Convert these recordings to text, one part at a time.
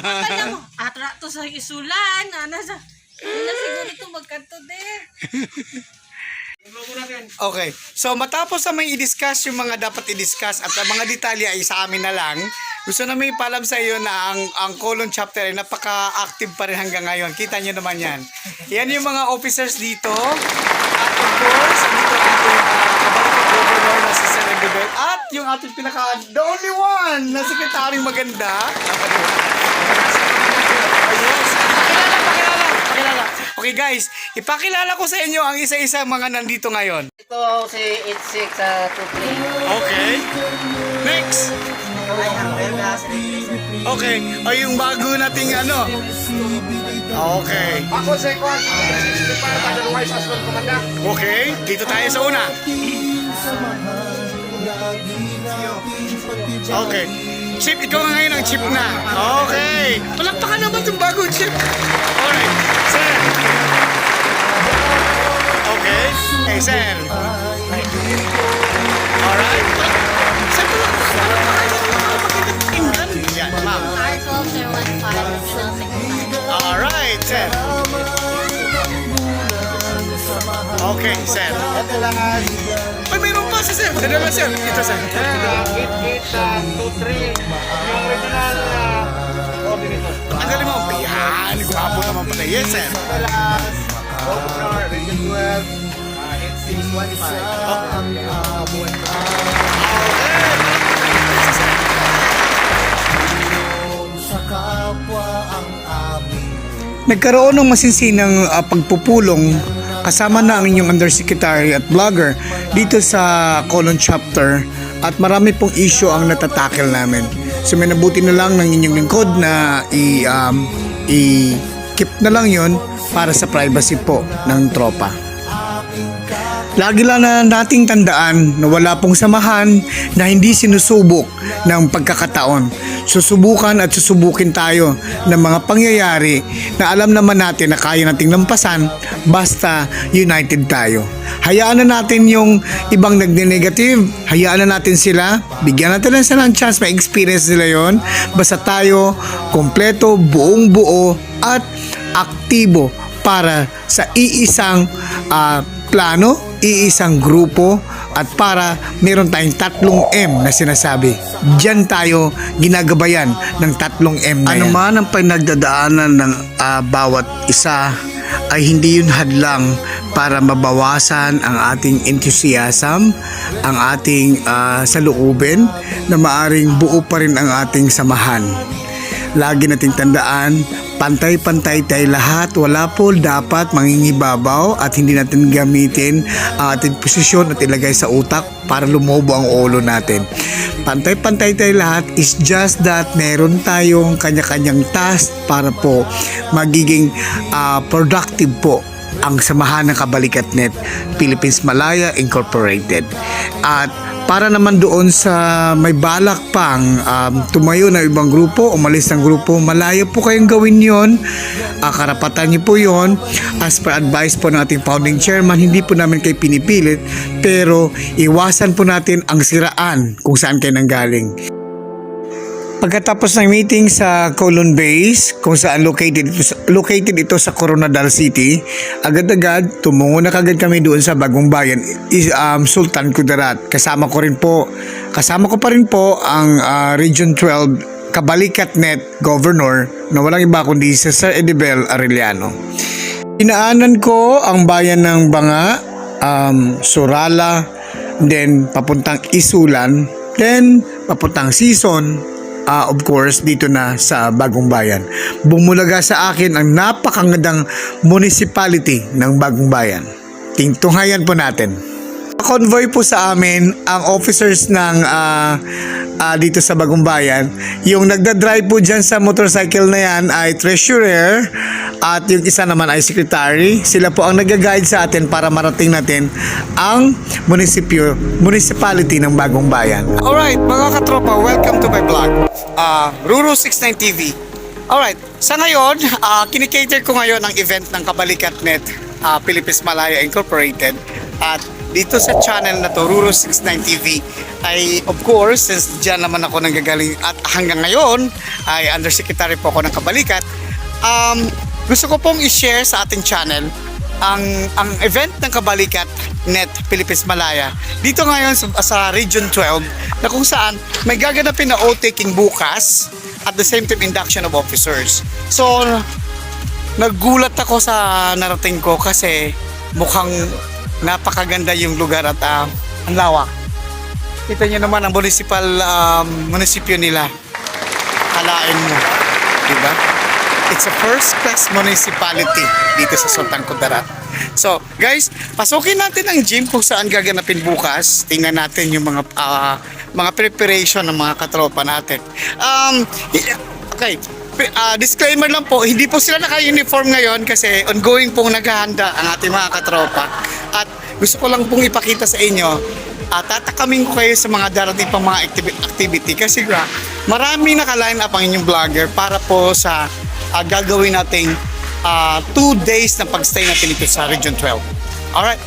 Kaya mo, atra to sa isulan. Ano sa... Ano na siguro ito magkanto din. Okay. So matapos na may i-discuss yung mga dapat i-discuss at ang mga detalye ay sa amin na lang, gusto namin ipalam sa iyo na ang colon chapter ay napaka-active pa rin hanggang ngayon. Kita nyo naman yan. Yan yung mga officers dito. At of course, dito ang ating kabalikang governor na si Sir Edibel. At yung ating the only one na sekretaryong maganda. Pakilala. Okay guys, ipakilala ko sa inyo ang isa-isa mga nandito ngayon. Ito si 86 sa 23. Okay. Next. Okay. O yung bago nating ano. Okay. Ako sa ikon, para otherwise as well, Commander. Okay. Dito tayo sa una. Okay. Chip, ikaw nga ngayon ang chip na. Okay. Palakpakan naman itong bagong chip. Alright. Sir. Okay. Hey, sir. Alright. Sir, palakpakan yung mga pakitang yan, ma'am. Article 015, Regional Secretary. Alright, sir. Okay, sir. Ito lang as Ay, mayroon pa, sir. Sir, sir. Ito, sir. 8823, yung original coordinator. Ang galing mo. Yan, gwapo naman pala. Yes, sir. Ito lang as Governor, Region 12, 8625. Nagkaroon ng masinsinang pagpupulong kasama na ang inyong undersecretary at vlogger dito sa Colon Chapter at marami pong issue ang natatakel namin. So may nabuti na lang ng inyong lingkod na i-keep na lang yon para sa privacy po ng tropa. Lagi lang na nating tandaan na wala pong samahan na hindi sinusubok ng pagkakataon. Susubukan at susubukin tayo ng mga pangyayari na alam naman natin na kaya nating lampasan basta united tayo. Hayaan na natin yung ibang nagne-negative, hayaan na natin sila, bigyan natin lang sila ng chance, may experience nila yon. Basta tayo, kompleto, buong buo at aktibo para sa iisang plano, iisang grupo at para meron tayong 3 M na sinasabi. Diyan tayo ginagabayan ng 3 M na yan. Ano man ang pinagdadaanan ng bawat isa ay hindi yun hadlang para mabawasan ang ating enthusiasm, ang ating saloobin na maaring buo pa rin ang ating samahan. Lagi nating tandaan, pantay-pantay tayo lahat, wala po dapat mangingibabaw at hindi natin gamitin ang ating posisyon at ilagay sa utak para lumobo ang ulo natin. Pantay-pantay tayo lahat, is just that meron tayong kanya-kanyang task para po magiging productive po ang samahan ng Kabalikat-net Philippines Malaya Incorporated. At para naman doon sa may balak pang tumayo na ibang grupo, umalis ng grupo, malaya po kayong gawin yon. Karapatan niyo po yon. As per advice po ng ating founding chairman, hindi po namin kayo pinipilit, pero iwasan po natin ang siraan kung saan kayo nanggaling. Pagkatapos ng meeting sa Colon Base, kung saan located ito sa Coronadal City, agad-agad tumungo na kagad kami doon sa Bagong Bayan, Sultan Kudarat. Kasama ko pa rin po ang Region 12 Kabalikat-net Governor na walang iba kundi si Sir Edibel Arellano. Inaanan ko ang bayan ng Banga, Surala, then papuntang Isulan, then papuntang Sison. Of course, dito na sa Bagong Bayan. Bumulaga sa akin ang napakagandang municipality ng Bagong Bayan. Tunghayan po natin. Convoy po sa amin ang officers ng dito sa Bagong Bayan. Yung nagdadrive po dyan sa motorcycle na yan ay treasurer at yung isa naman ay secretary. Sila po ang nag-guide sa atin para marating natin ang municipality ng Bagong Bayan. Alright, mga katropa, welcome to my vlog. Ruru69 TV. Alright, sa ngayon, kinikater ko ngayon ang event ng Kabalikat-net Philippines Malaya Incorporated. At dito sa channel na to, Ruru69 TV, ay of course, since dyan naman ako nanggagaling at hanggang ngayon ay undersecretary po ako ng Kabalikat, gusto ko pong i-share sa ating channel ang event ng Kabalikat Net Philippines Malaya dito ngayon sa Region 12 na kung saan may gaganapin na oath-taking bukas at the same time induction of officers. So naggulat ako sa narating ko kasi mukhang napakaganda yung lugar at ang lawak. Kita niyo naman ang munisipyo nila. Kalain mo, di ba? It's a first class municipality dito sa Sultan Kudarat. So, guys, pasukin natin ang gym kung saan gaganapin bukas. Tingnan natin yung mga preparation ng mga katropa natin. Okay. Disclaimer lang po, hindi po sila naka-uniform ngayon kasi ongoing pong naghahanda ang ating mga katropa. At gusto ko lang pong ipakita sa inyo, tatakamin ko kayo sa mga darating pang mga activity kasi marami naka-line up ang inyong vlogger para po sa gagawin nating 2 days na pagstay natin dito sa Region 12. Alright.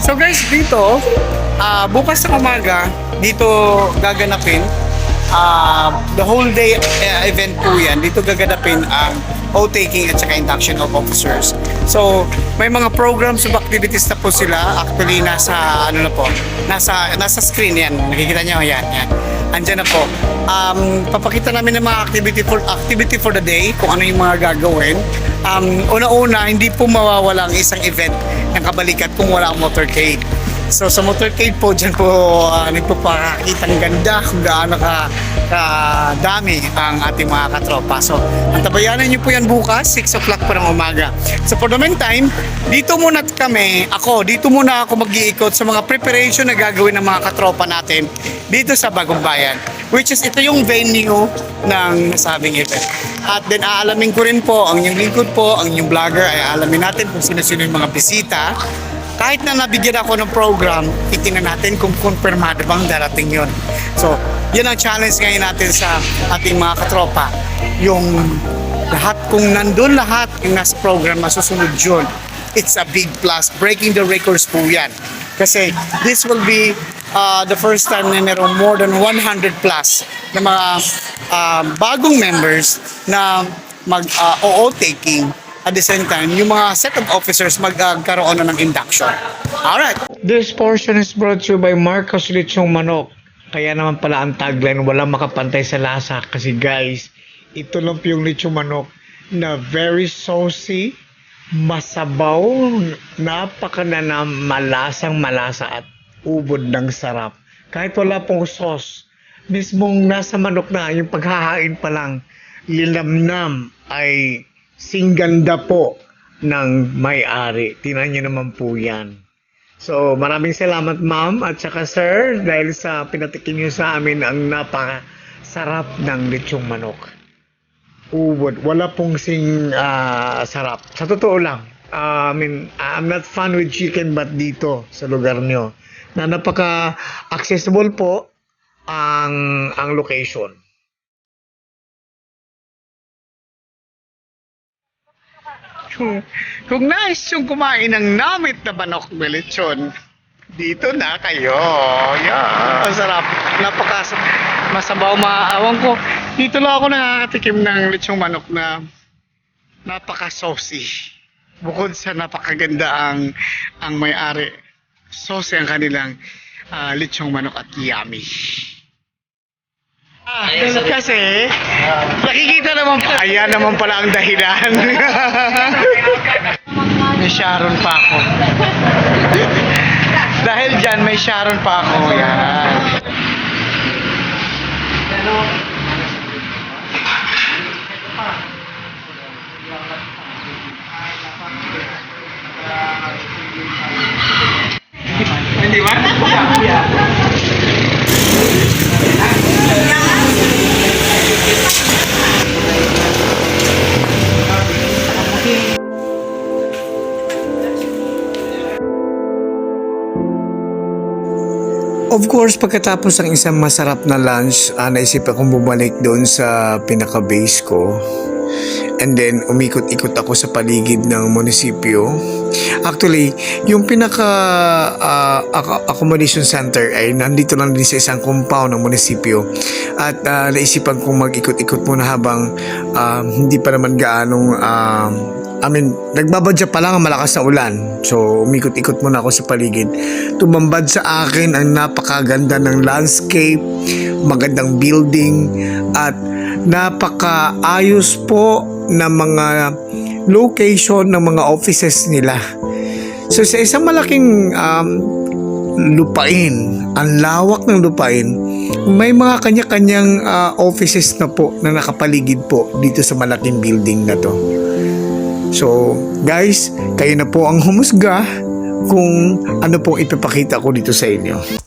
So guys, dito, bukas ng umaga, dito gaganapin, the whole day event po yan. Dito gaganapin ang oath-taking at saka induction of officers. So, may mga programs of activities na po sila. Actually, nasa nasa screen yan. Nakikita nyo, yan. Andyan na po. Papakita namin ng mga activity for the day, kung ano yung mga gagawin. Una-una, hindi po mawawala ang isang event ng Kabalikat kung wala ang motorcade. So sa motorcade po, dyan po nagpapakita ng ganda kung gaano dami ang ating mga katropa. So antabayanan nyo po yan bukas, 6 o'clock pa ng umaga. So for the meantime, dito muna ako mag-iikot sa mga preparation na gagawin ng mga katropa natin dito sa Bagong Bayan, which is ito yung venue ng nasabing event. At then aalamin ko rin po, ang inyong lingkod po, ang inyong vlogger, ay aalamin natin kung sino-sino yung mga bisita. Kahit na nabigyan ako ng program, titingnan natin kung konfirmado bang darating yon. So, yan ang challenge ngayon natin sa ating mga katropa. Yung lahat, kung nandun lahat yung nasa program, masusunod yun. It's a big plus. Breaking the records po yan. Kasi this will be the first time na mayroong more than 100 plus na mga bagong members na mag-oath-taking. At the same time, yung mga set of officers magkaroon na ng induction. Alright. This portion is brought to you by Marcos Lechong Manok. Kaya naman pala ang tagline, walang makapantay sa lasa. Kasi guys, ito lang po yung lechong manok na very saucy, masabaw, malasang malasa at ubod ng sarap. Kahit wala pong sauce, mismong nasa manok na, yung paghahain pa lang, linamnam ay singganda po ng may-ari. Tingnan niyo naman po yan. So, maraming salamat ma'am at saka sir dahil sa pinatikin niyo sa amin ang napakasarap ng lechong manok. Ubod, wala pong sarap. Sa totoo lang, I'm not fan with chicken but dito sa lugar niyo na napaka-accessible po ang location. Kung nais yung kumain ng namit na manok na lechon, dito na kayo. Yeah. Ang sarap. Masabaw, maawang ko. Dito lang ako nakakatikim ng lechong manok na napaka-saucy. Bukod sa napakaganda ang may-ari, saucy ang kanilang lechong manok at yummy. Kasi nakikita naman po, ayan naman pala ang dahilan. May Sharon pa ako. dahil dyan, may Sharon pa ako. Yan. Hindi ba? Of course, pagkatapos ng isang masarap na lunch, naisip akong bumalik doon sa pinaka-base ko. And then, umikot-ikot ako sa paligid ng munisipyo. Actually, yung accommodation center ay nandito lang din sa isang compound ng munisipyo. At naisipan kong mag-ikot-ikot muna habang hindi pa naman gaanong nagbabadya pa lang ang malakas na ulan. So, umikot-ikot muna ako sa paligid. Tumambad sa akin ang napakaganda ng landscape, magandang building, at napakaayos po na mga location ng mga offices nila. So, sa isang malaking lupain, ang lawak ng lupain, may mga kanya-kanyang offices na po na nakapaligid po dito sa malaking building na to. So, guys, kayo na po ang humusga kung ano pong ipapakita ko dito sa inyo.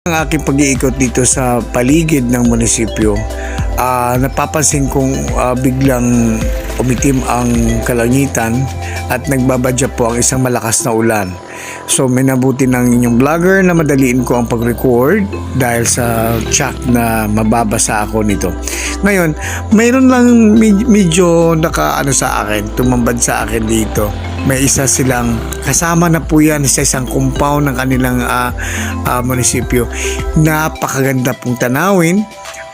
Ang aking pag-iikot dito sa paligid ng munisipyo, napapansin kong biglang umitim ang kalangitan at nagbabadya po ang isang malakas na ulan. So may nabuti ng inyong vlogger na madaliin ko ang pag-record dahil sa check na mababasa ako nito. Ngayon, mayroon lang medyo nakaano sa akin, tumambad sa akin dito. May isa silang kasama na po yan sa isang compound ng kanilang munisipyo. Napakaganda pong tanawin,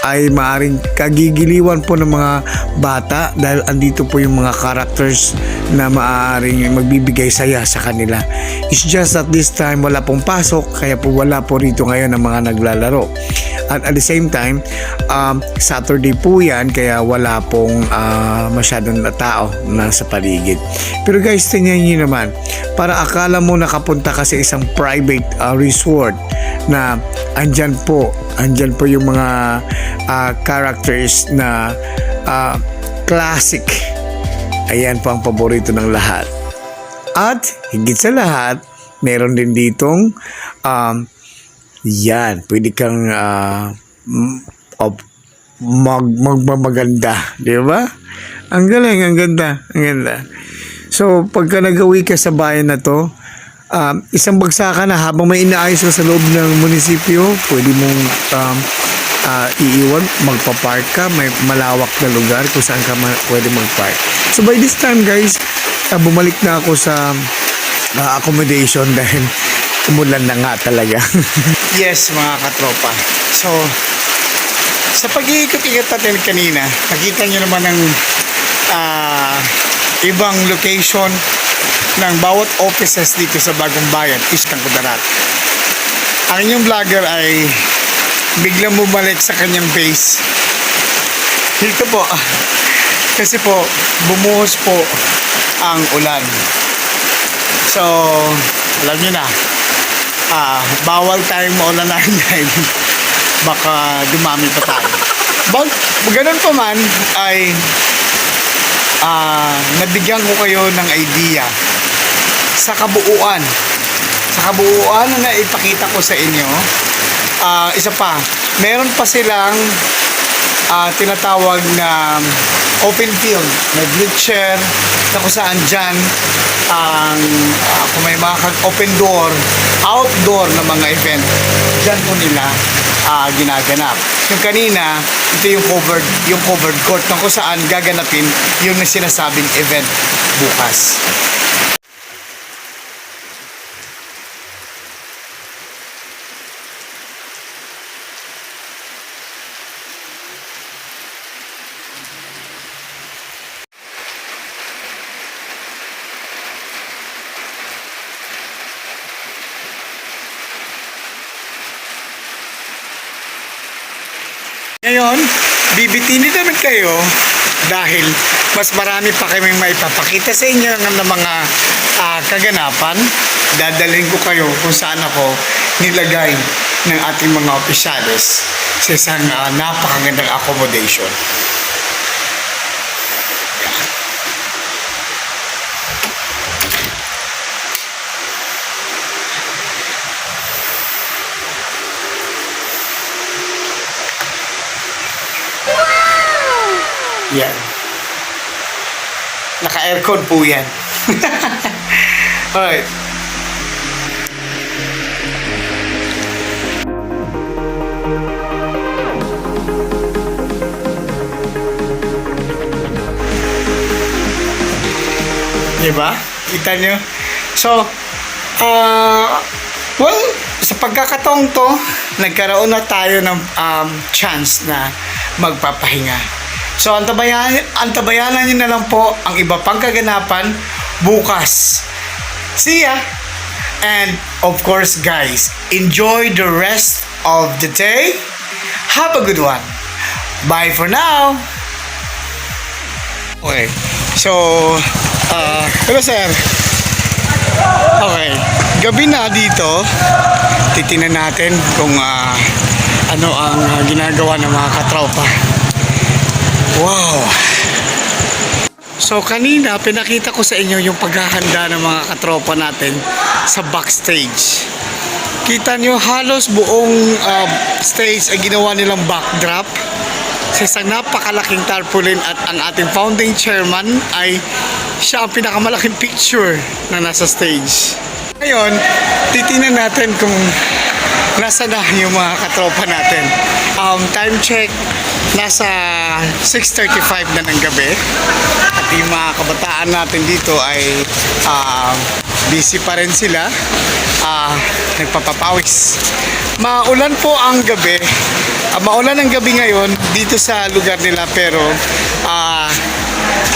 ay maaring kagigiliwan po ng mga bata dahil andito po yung mga characters na maaring magbibigay saya sa kanila. It's just that this time wala pong pasok, kaya po wala po rito ngayon ang mga naglalaro. At at the same time, Saturday po yan, kaya wala pong masyadong tao na sa paligid. Pero guys, tingnan nyo naman, para akala mo nakapunta ka sa isang private resort na andyan po yung mga characters na classic. Ayan po ang paborito ng lahat. At higit sa lahat, meron din ditong yan, pwede kang magmamaganda, di ba? Ang galing, ang ganda, ang ganda. So, pagka nagawi ka sa bayan na to, isang bagsakan na habang may inaayos ka sa loob ng munisipyo, pwede mong iiwan, magpa-park ka, may malawak na lugar kung saan ka pwede mag-park. So by this time guys, bumalik na ako sa accommodation dahil umulan na nga talaga. Yes mga katropa. So, sa pag-iikot-ikot natin kanina, nakita nyo naman ng ibang location ng bawat offices dito sa Bagong Bayan, Iskang Kudarat. Ang inyong vlogger ay biglang bumalik sa kanyang base. Dito po, kasi po, bumuhos po ang ulan. So, alam nyo na, bawal tayong maulanahin dahil baka dumami pa tayo. Ganun pa man, ay nabigyan ko kayo ng idea sa kabuuan na ipakita ko sa inyo. Isa pa, meron pa silang tinatawag na open field, may bleacher na kung saan dyan kung may mga open door, outdoor na mga event, dyan po nila ginaganap. Yung kanina, ito yung covered court na kung saan gaganapin yung sinasabing event bukas. Ngayon, bibitinin namin kayo dahil mas marami pa kaming maipapakita sa inyo ng mga kaganapan. Dadalhin ko kayo kung saan ako nilagay ng ating mga opisyales sa isang napakagandang accommodation. Yan. Naka-aircon po yan. Alright. Di ba? Kita nyo? So, well, sa pagkakataong to, nagkaroon na tayo ng chance na magpapahinga. So, antabayanan nyo na lang po ang iba pang kaganapan bukas. See ya! And, of course, guys, enjoy the rest of the day. Have a good one. Bye for now! Okay. So, hello, sir. Okay. Gabi na dito. Titingnan natin kung ano ang ginagawa ng mga katropa. Wow! So kanina pinakita ko sa inyo yung paghahanda ng mga katropa natin sa backstage. Kita nyo halos buong stage ay ginawa nilang backdrop sa isang napakalaking tarpaulin at ang ating founding chairman ay siya ang pinakamalaking picture na nasa stage. Ngayon, titingnan natin kung nasa na yung mga katropa natin. Time check, nasa 6:35 na ng gabi at yung mga kabataan natin dito ay busy pa rin sila, nagpapapawis. Maulan po ang gabi, maulan ang gabi ngayon dito sa lugar nila pero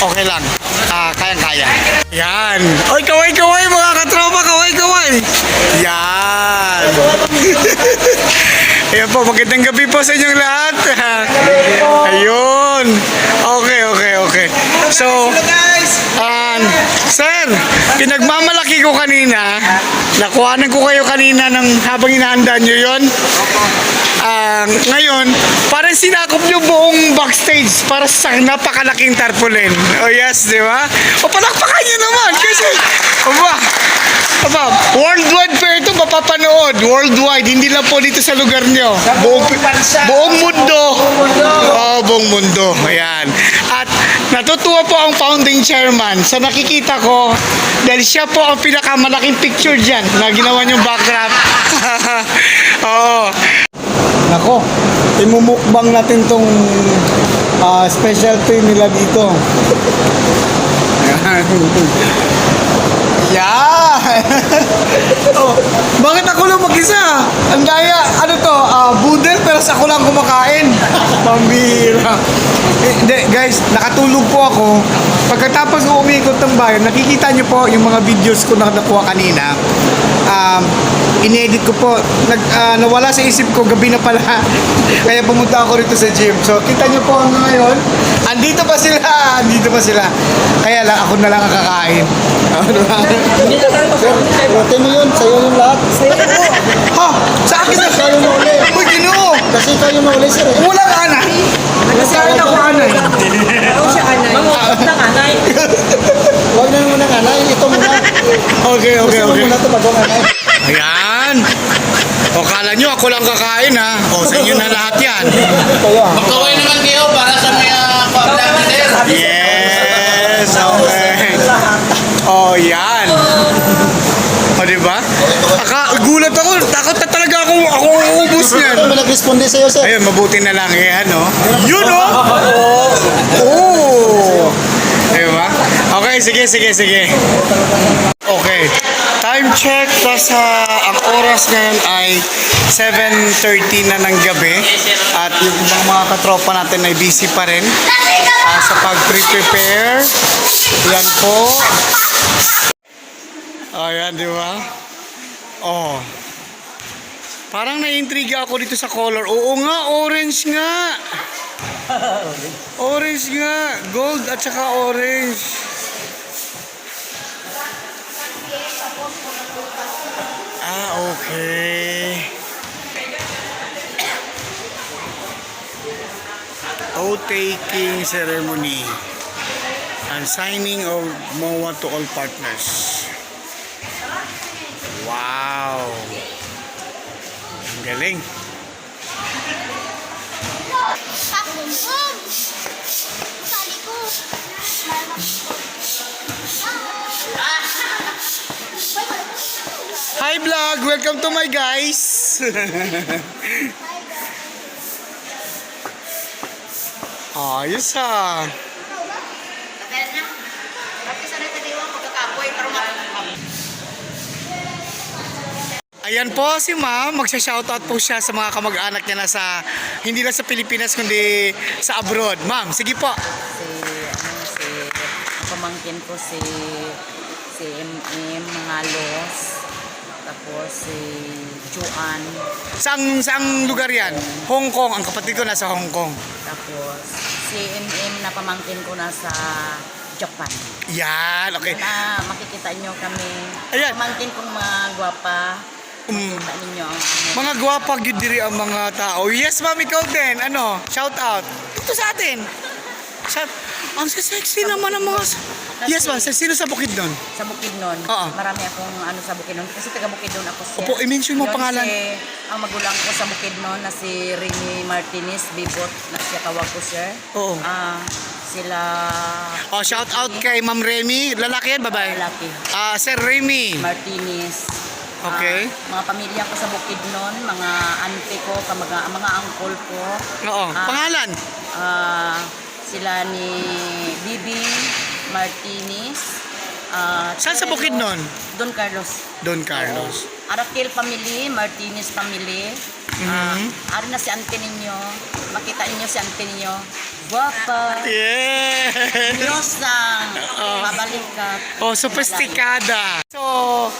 okay lang, kayang-kaya. Yan. Oy, kaway-kaway mga katropa, kaway-kaway. Yan. Ayan po, magandang gabi po sa inyong lahat. Ayun. Okay. So, sir, pinagmamalaki ko kanina, nakuhanan ko kayo kanina ng habang inahanda nyo yun. Ngayon, parang sinakop nyo buong backstage para sa napakalaking tarpaulin. Oh yes, di ba? O palakpakan nyo naman kasi, worldwide pa ito mapapanood. Worldwide, hindi lang po dito sa lugar nyo. Buong mundo. Oh, buong mundo. Ayan. At natutuwa po ang founding chairman sa nakikita ko dahil siya po ang pinakamalaking picture dyan na ginawa niyong backdrop. Oo. Nako, imumukbang natin tong specialty nila dito. Yan! Oh, bakit ako lang mag-isa? Ang daya, ano to, budel pero sa ako lang kumakain. Pambira. Hindi, guys, nakatulog po ako. Pagkatapos ko umikot ng bayan, nakikita nyo po yung mga videos ko na nakuha kanina. In-edit ko po. Nawala sa isip ko, gabi na pala. Kaya pumunta ako rito sa gym. So, kita nyo po hanggang ngayon. Andito pa sila. Kaya lang, ako na lang ang kakain. Rote mo yun, sa'yo yung lahat. Ha? Sa akin na? Kayo na uli. Uy, Ginoo! Kasi kayo na uli, sir. Wala ka na. Nagkain ako anay. Ako siya anay. Mangutot ng anay. Huwag na naman ang anay. Ito muna. Okay. Gusto mo muna ito bago ang anay. Ayan. O, kala nyo ako lang kakain ha. O, sa inyo na lahat yan. Kayo ah. Magkaway naman kayo para sa mga pa-vlog sir. Yes, okay. O, yan. O, diba? Gulat ako. Takot na talaga ako uubos niyan. Ito, may nag-responde sa'yo, sir. Ayun, mabuti na lang yan, no? Yun, no? Oo. Diba? Okay, sige. Okay. Time check, ang oras ngayon ay 7:30 na ng gabi. At yung ibang mga katropa natin ay busy pa rin sa pag-prepare. Yan po. Ayan, di ba? Oh. Parang naiintriga ako dito sa color. Oo nga, orange nga. Orange nga. Gold at saka orange. Okay. Oath-taking ceremony and signing of MOA to all partners. Wow. Ang galing. Hi vlog, welcome to my guys. Ayos ah. Ayan po si ma'am, magsha-shoutout po siya sa mga kamag-anak niya na sa, hindi lang sa Pilipinas kundi sa abroad. Ma'am, sige po. Si pamangkin ko si MM Mangalos, tapos si Juan, Saang lugar yan? Hong Kong, ang kapatid ko nasa Hong Kong. tapos si MM na pamangkin ko nasa Japan. Yan, okay. Na makikita nyo kami. Ayan. Pamangkin kong mga gwapa. Makikita ninyo ang Mga gwapa gyud diri ang mga tao. Yes, ma'am, ikaw din. Ano? Shout out. Dito sa atin. Shout. Ang sexy naman ng mga... Yes, ma'am. Sino sa Bukidnon? sa Bukidnon. Oo. Marami akong ano sa Bukidnon kasi taga Bukidnon ako siya. Opo, i-mention mo Yun pangalan. ang magulang ko sa Bukidnon na si Remy Martinez Bibot na siya tawag ko siya. Oo. Sila Oh, shout out kay Ma'am Remy. Lalaki yan, babae? Lalaki. Sir Remy. Martinez. Okay. Mga pamilya ko sa Bukidnon, mga auntie ko, mga uncle ko. Oo. Pangalan? Sila ni Bibi Martinez. Saan sa Bukidnon? Don Carlos. Don Carlos. Arakil family, Martinez family. Ari na si auntie ninyo. Makita ninyo si auntie ninyo. Guwapa. Yeah. Diyos ng pabalikat. Oh, sophisticada. So,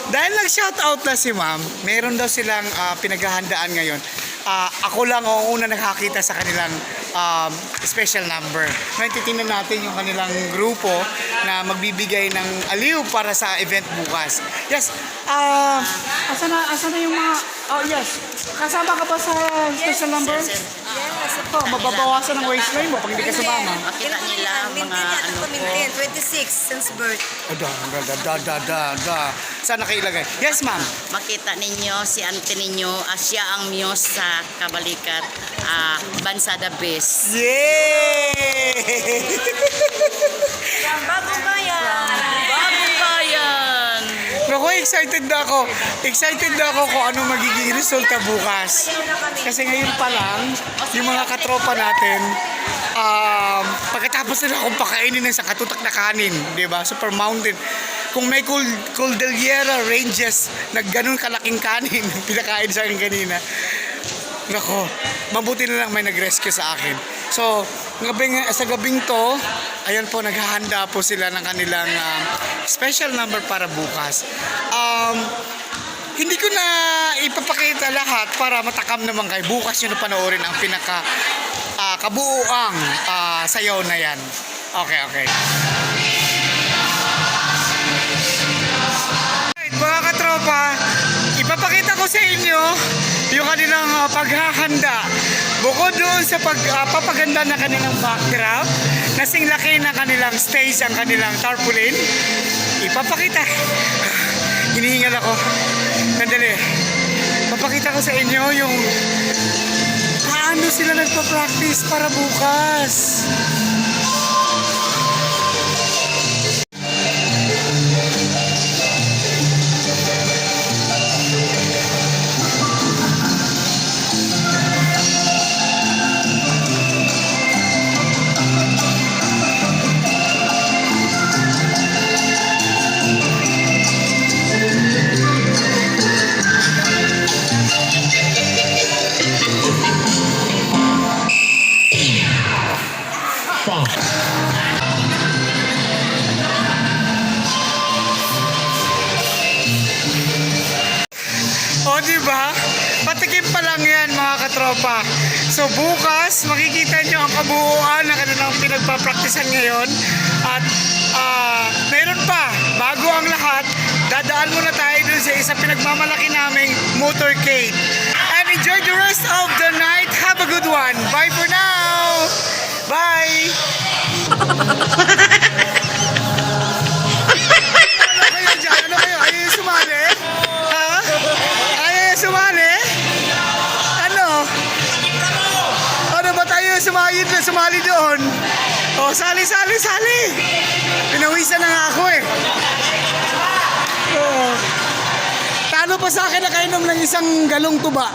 dahil nag-shoutout na si ma'am, meron daw silang pinaghahandaan ngayon. Ako lang ang una nakakita sa kanilang special number. Ngayon titingnan natin yung kanilang grupo na magbibigay ng aliw para sa event bukas. Yes. Asa na yung mga... Oh, yes. Kasama ka ba sa special number? Yes. Oh, mababawasan ng waistline mo pag hindi ka sumama. Makita nila ang mga ano ko. 26 since birth. Saan nakailagay? Yes, ma'am. Makita ninyo si auntie ninyo, siya ang muse sa kabalikat, Bansada Base. Yay! Bago ba yan? Bago ba yan? Naku, excited na ako. Excited na ako kung ano magiging resulta bukas. Kasi ngayon pa lang, yung mga katropa natin, pagkatapos nila akong pakainin ng sa katutak na kanin, di ba? Super Mountain. Kung may Cordillera Ranges na ganun kalaking kanin, pinakain sa akin kanina. Nako, mabuti na lang may nag-rescue sa akin. So, sa gabing to, ayan po, naghahanda po sila ng kanilang special number para bukas. Hindi ko na ipapakita lahat para matakam naman kayo. Bukas nyo na panoorin ang pinaka kabuuang sayaw na yan. Okay. Mga katropa, ipapakita ko sa inyo yung kanilang paghahanda. Bukod doon sa pagpapaganda ng kanilang backdrop, nasing laki ng kanilang stage ang kanilang tarpaulin, ipapakita. Hinihingal ako. Sandali. Papakita ko sa inyo yung paano sila nagpa-practice para bukas. O, diba? Patikim pa lang yan, mga katropa. So, bukas, makikita nyo ang kabuuan na kanilang pinagpapraktisan ngayon. At, meron pa, bago ang lahat, dadaan muna tayo dun sa isang pinagmamalaki naming motorcade. And enjoy the rest of the night. Have a good one. Bye for now. Bye. Ano kayo dyan? Ano kayo? Ayaw yung sumali? Ha? Ayaw yung sumali? Ano? Ano ba tayo sumali doon? O, sali! Pinawisan na nga ako eh. Oo. Talo pa sa akin na kainom ng isang galong tuba.